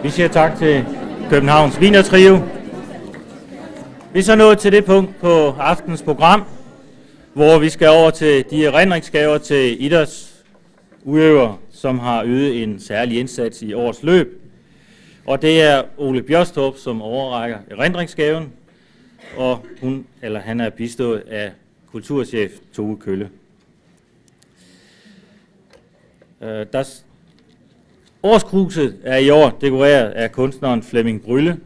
Vi siger tak til Københavns Wiener-trio. Vi er så nået til det punkt på aftens program, hvor vi skal over til de erindringsgaver til idrætsudøvere, som har ydet en særlig indsats i årets løb. Og det er Ole Bjørstrup, som overrækker erindringsgaven, og han er bistået af kulturchef Tove Kølle. Årskruset er i år dekoreret af kunstneren Flemming Brylle,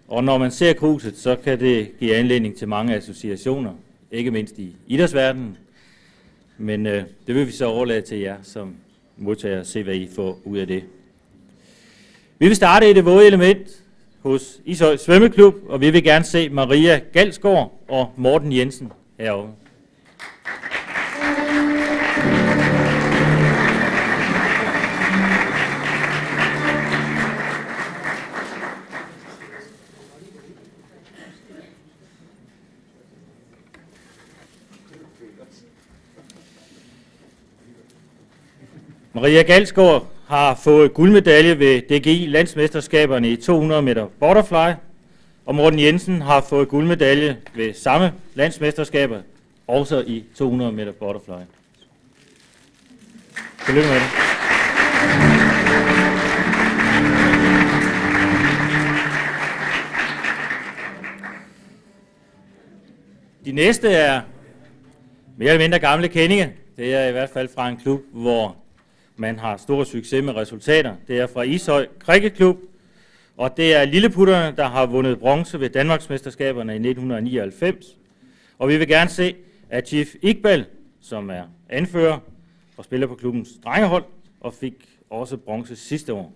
og når man ser kruset, så kan det give anledning til mange associationer, ikke mindst i idrætsverdenen. Men det vil vi så overlade til jer som modtager, se hvad I får ud af det. Vi vil starte i det våde element hos Ishøj Svømmeklub, og vi vil gerne se Maria Galsgaard og Morten Jensen herovre. Maria Galsgaard har fået guldmedalje ved DGI landsmesterskaberne i 200 meter butterfly, og Morten Jensen har fået guldmedalje ved samme landsmesterskaber, også i 200 meter butterfly. Tillykke med det. De næste er mere eller mindre gamle kendinge. Det er i hvert fald fra en klub, hvor man har stor succes med resultater. Det er fra Ishøj Krikkeklub, og det er lilleputterne, der har vundet bronze ved Danmarksmesterskaberne i 1999. Og vi vil gerne se, at Chief Iqbal, som er anfører og spiller på klubbens drengehold, og fik også bronze sidste år.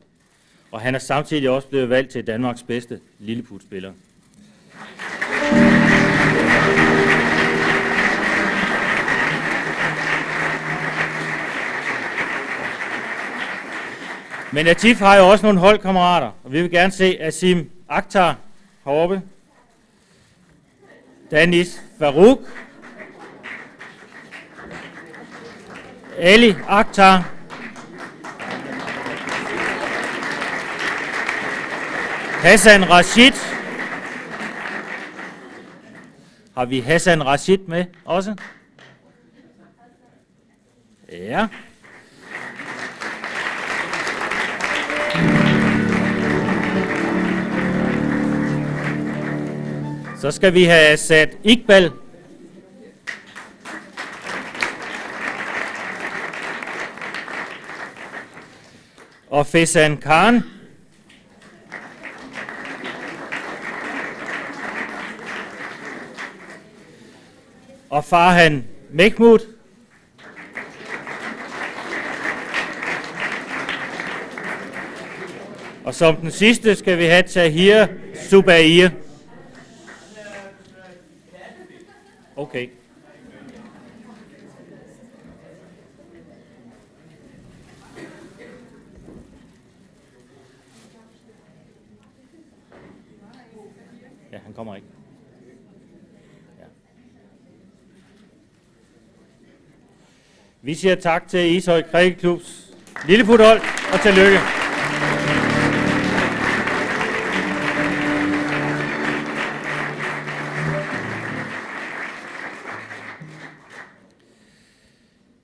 Og han er samtidig også blevet valgt til Danmarks bedste lilleputspiller. Men Atif har jo også nogle holdkammerater, og vi vil gerne se Asim Akhtar heroppe, Danis Farouk, Ali Akhtar, Hassan Rashid. Har vi Hassan Rashid med også? Ja. Så skal vi have sat Iqbal. Og Fesan Khan. Og Farhan Mehmood. Og som den sidste skal vi have Tahir Zubair. Okay. Ja, han kommer ikke. Ja. Vi siger tak til Ishøj Krikkeklubs lilleputhold og tillykke.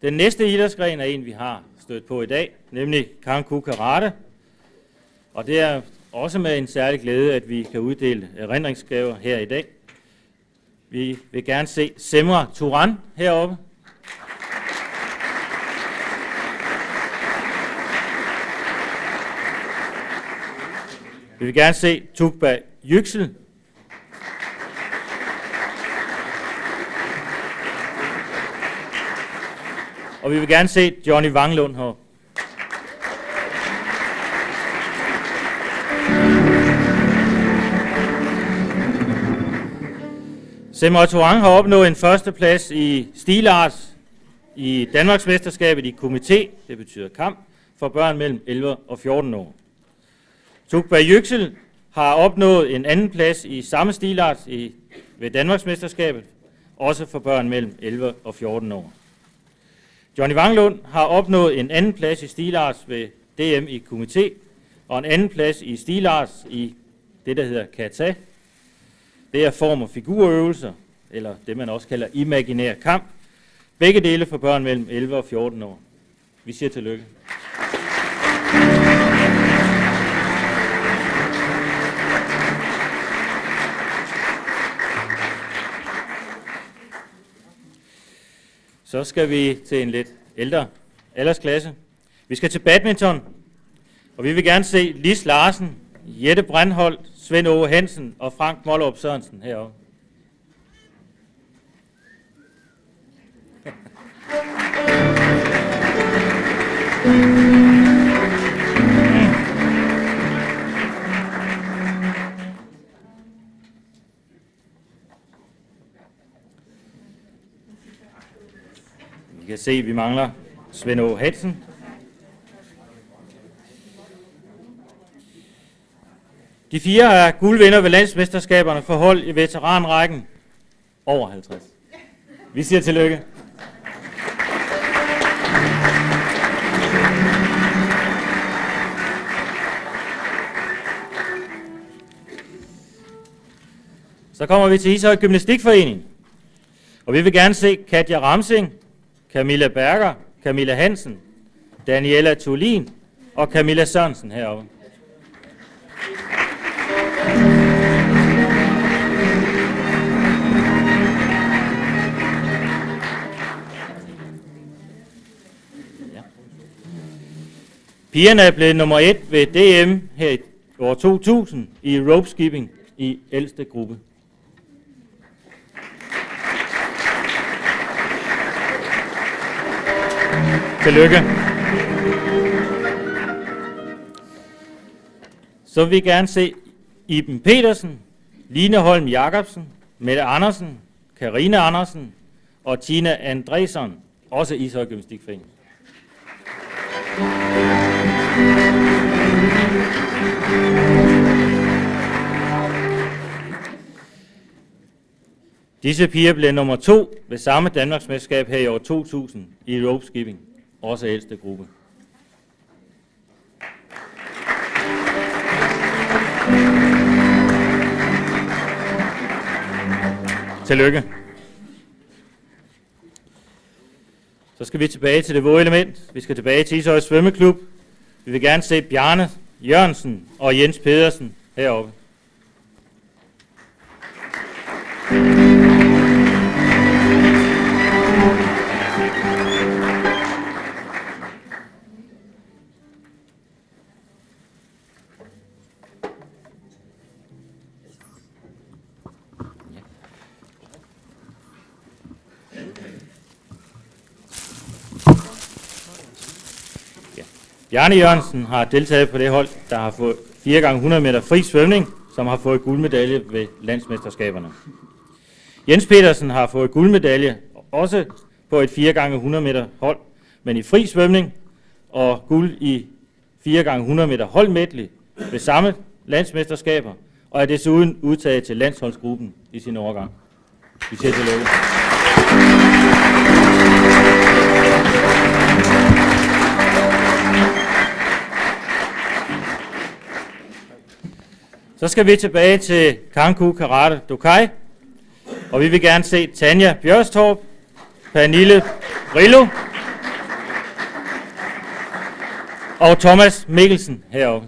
Den næste idrætsgren er en, vi har stødt på i dag, nemlig Kangku Karate. Og det er også med en særlig glæde, at vi kan uddele erindringsgaver her i dag. Vi vil gerne se Semra Turan heroppe. Vi vil gerne se Tukba Yüksel. Og vi vil gerne se Johnny Wanglund her. Semra Turan har opnået en førsteplads i stilart i Danmarksmesterskabet i komité, det betyder kamp, for børn mellem 11 og 14 år. Tukba Yüksel har opnået en anden plads i samme stilart ved Danmarksmesterskabet, også for børn mellem 11 og 14 år. Johnny Wanglund har opnået en anden plads i stilart ved DM i komité, og en anden plads i stilarts i det, der hedder kata. Det er form- og figurøvelser, eller det man også kalder imaginær kamp. Begge dele for børn mellem 11 og 14 år. Vi siger tillykke. Så skal vi til en lidt ældre aldersklasse. Vi skal til badminton, og vi vil gerne se Lis Larsen, Jette Brandholt, Svend Åge Hansen og Frank Mollerup Sørensen heroppe. Vi kan se, at vi mangler Svend Åge Hansen. De 4 er guldvinder ved landsmesterskaberne for hold i veteranrækken over 50. Vi siger tillykke. Så kommer vi til Ishøj Gymnastikforening, og vi vil gerne se Katja Ramsing, Camilla Berger, Camilla Hansen, Daniela Tulin og Camilla Sørensen heroppe. Pigerne er blevet nummer 1 ved DM her i år 2000 i rope skipping i ældste gruppe. Tillykke. Så vil vi gerne se Iben Petersen, Line Holm Jacobsen, Mette Andersen, Karina Andersen og Tina Andresson, også Ishøj Gymnastikforening. Disse piger blev nummer 2 ved samme Danmarksmesterskab her i år 2000 i rope skipping, også ældste gruppe. Tillykke. Så skal vi tilbage til det våde element. Vi skal tilbage til Ishøj Svømmeklub. Vi vil gerne se Bjarne Jørgensen og Jens Pedersen heroppe. Bjarne Jørgensen har deltaget på det hold, der har fået 4x100 meter fri svømning, som har fået guldmedalje ved landsmesterskaberne. Jens Petersen har fået guldmedalje også på et 4x100 meter hold, men i fri svømning og guld i 4x100 meter holdmedley ved samme landsmesterskaber, og er desuden udtaget til landsholdsgruppen i sin overgang. Vi siger tillykke. Så skal vi tilbage til Kanku Karate Dokai, og vi vil gerne se Tanja Bjørstorp, Pernille Brillo og Thomas Mikkelsen heroppe.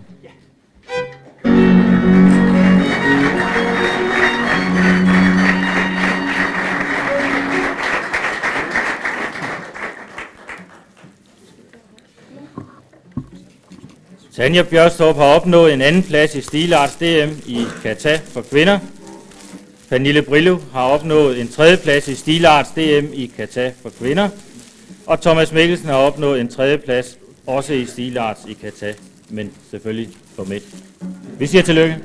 Tanja Bjørstorp har opnået en anden plads i stilarts DM i kata for kvinder. Pernille Brillo har opnået en 3. plads i stilarts DM i kata for kvinder. Og Thomas Mikkelsen har opnået en 3. plads også i stilarts i kata, men selvfølgelig for mænd. Vi siger tillykke.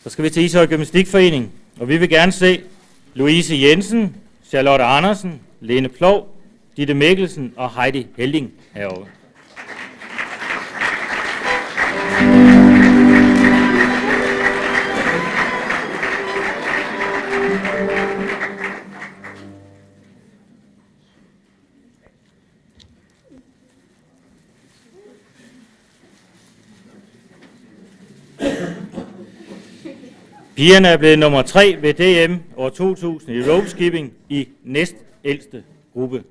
Så skal vi til Ishøj Gymnastikforening, og vi vil gerne se Louise Jensen, Charlotte Andersen, Lene Plov, Ditte Mikkelsen og Heidi Helding herovre. Pigerne er blevet nummer 3 ved DM år 2000 i ropeskipping i næstældste gruppe.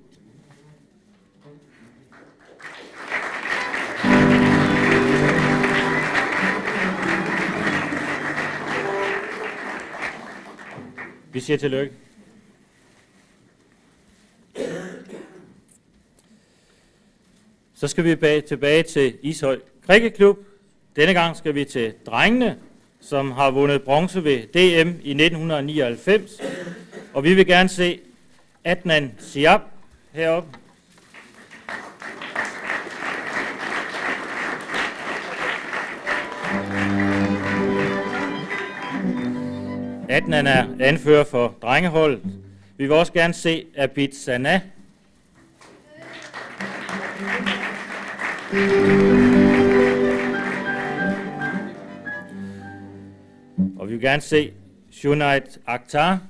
Vi siger tillykke. Så skal vi tilbage til Ishøj Krikkeklub. Denne gang skal vi til drengene, som har vundet bronze ved DM i 1999. Og vi vil gerne se Adnan Siab heroppe. Adnan er anfører for drengeholdet. Vi vil også gerne se Abid Sana. Og vi vil gerne se Junaid Akhtar.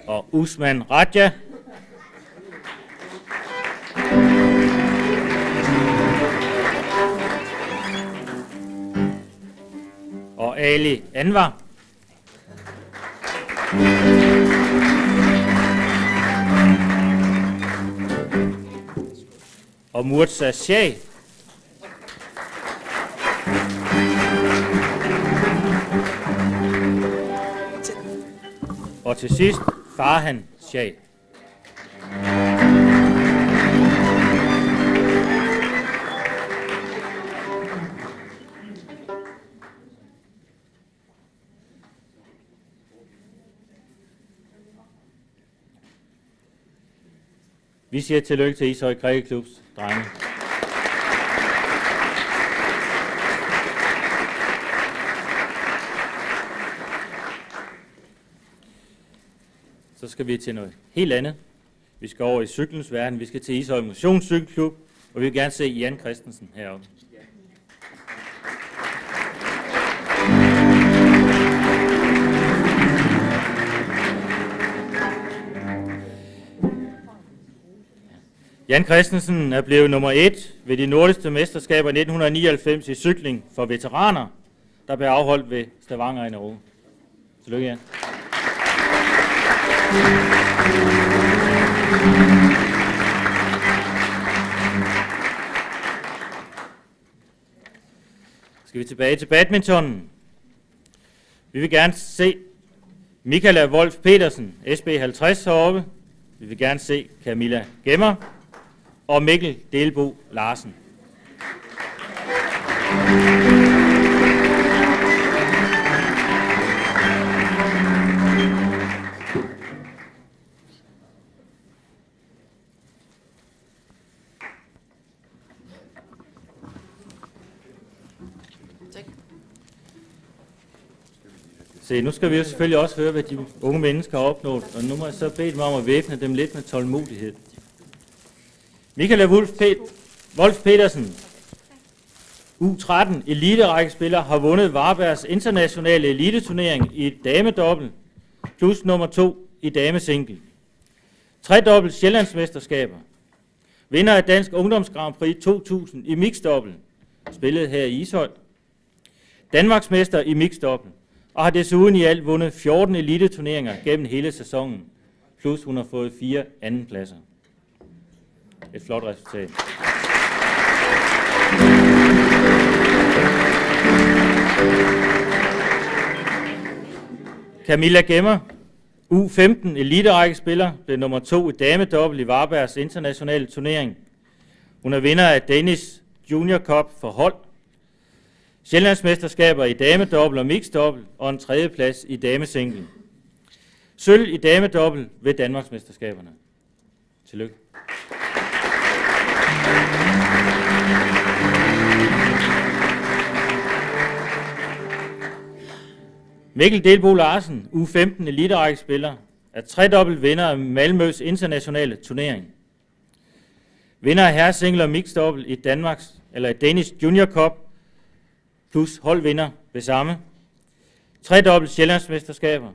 Og Usman Raja. Og Ali Anwar. Og Murtaza Shah. Og til sidst Farhan Shah. Vi siger tillykke til Ishøj Krikkeklubs drenge. Så skal vi til noget helt andet. Vi skal over i cyklens verden. Vi skal til Ishøj Motionscykelklub, og vi vil gerne se Jan Christensen heroppe. Jan Christensen er blevet nummer 1 ved de nordiske mesterskaber 1999 i cykling for veteraner, der blev afholdt ved Stavanger i Norge. Tillykke, Jan. Skal vi tilbage til badmintonen. Vi vil gerne se Michaela Wolf Petersen, SB 50 heroppe. Vi vil gerne se Camilla Gemmer og Mikkel Delbo Larsen. Se, nu skal vi jo selvfølgelig også høre, hvad de unge mennesker har opnået, og nu må jeg så bede dem om at væbne dem lidt med tålmodighed. Michaela Wolf Petersen, U13 eliterækkespiller, har vundet Varbergs internationale eliteturnering i damedobbelt, plus nummer 2 i damesingle. 3-dobbelt Sjællandsmesterskaber. Vinder af Dansk Ungdoms Grand Prix 2000 i mixdobbelt, spillet her i Ishøj. Danmarksmester i mixdobbelt, og har desuden i alt vundet 14 eliteturneringer gennem hele sæsonen, plus hun har fået 4 andenpladser. Et flot resultat. Camilla Gemmer, U15 eliterækkespiller, blev nummer 2 i damedobbelt i Varbergs internationale turnering. Hun er vinder af Danish Junior Cup for hold, Sjællandsmesterskaber i damedobbelt og mixdobbelt og en 3. plads i damesingle. Sølv i damedobbelt ved Danmarksmesterskaberne. Tillykke. Mikkel Delbo Larsen, U15 eliterækkespiller, er 3-dobbelt vinder af Malmøs internationale turnering. Vinder af herresingle og mixdobbelt i Danish Junior Cup, plus holdvinder ved samme. 3-dobbelt Sjællandsmesterskaber.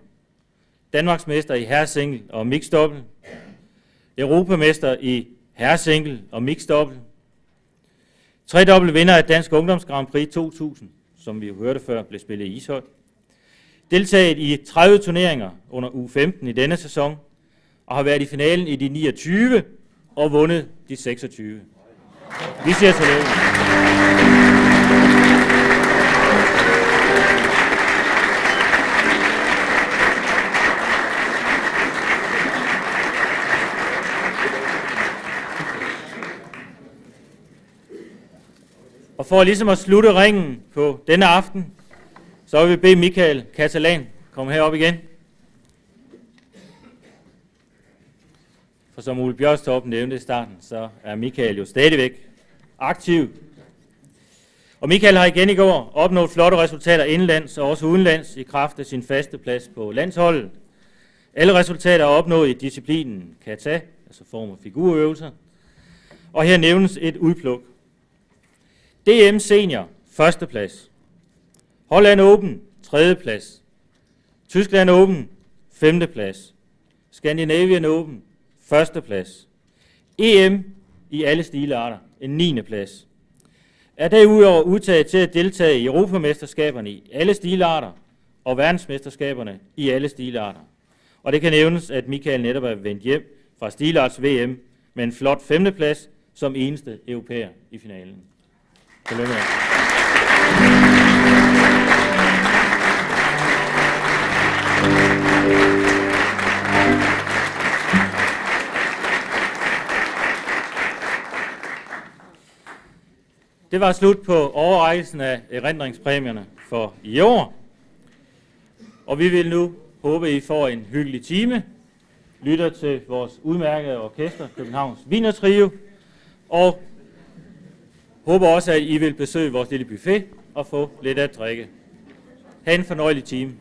Danmarksmester i herresingle og mixdobbelt. Europamester i herresingle og mixed double. Tredobbelt vinder af Dansk Ungdoms Grand Prix 2000, som vi jo hørte før, blev spillet i Ishøj. Deltaget i 30 turneringer under uge 15 i denne sæson, og har været i finalen i de 29 og vundet de 26. Vi siger tillykke. Og for ligesom at slutte ringen på denne aften, så vil vi bede Michael Catalan komme herop igen. For som Ole Bjørstorp nævnte i starten, så er Michael jo stadigvæk aktiv. Og Michael har igen i går opnået flotte resultater indenlands og også udenlands i kraft af sin faste plads på landsholdet. Alle resultater er opnået i disciplinen kata, altså form- og figurøvelser. Og her nævnes et udpluk. DM Senior, 1. plads. Holland Open, 3. plads. Tyskland Open, 5. plads. Scandinavian Open, 1. plads. EM i alle stilarter, en 9. plads. Er derudover udtaget til at deltage i Europamesterskaberne i alle stilarter og verdensmesterskaberne i alle stilarter. Og det kan nævnes, at Michael netop er vendt hjem fra Stilarts VM med en flot 5. plads som eneste europæer i finalen. Tillykke. Det var slut på overrækkelsen af erindringspræmierne for i år. Og vi vil nu håbe, at I får en hyggelig time, lytter til vores udmærkede orkester, Københavns Wiener Trio, og håber også, at I vil besøge vores lille buffet og få lidt at drikke. Ha' en fornøjelig time.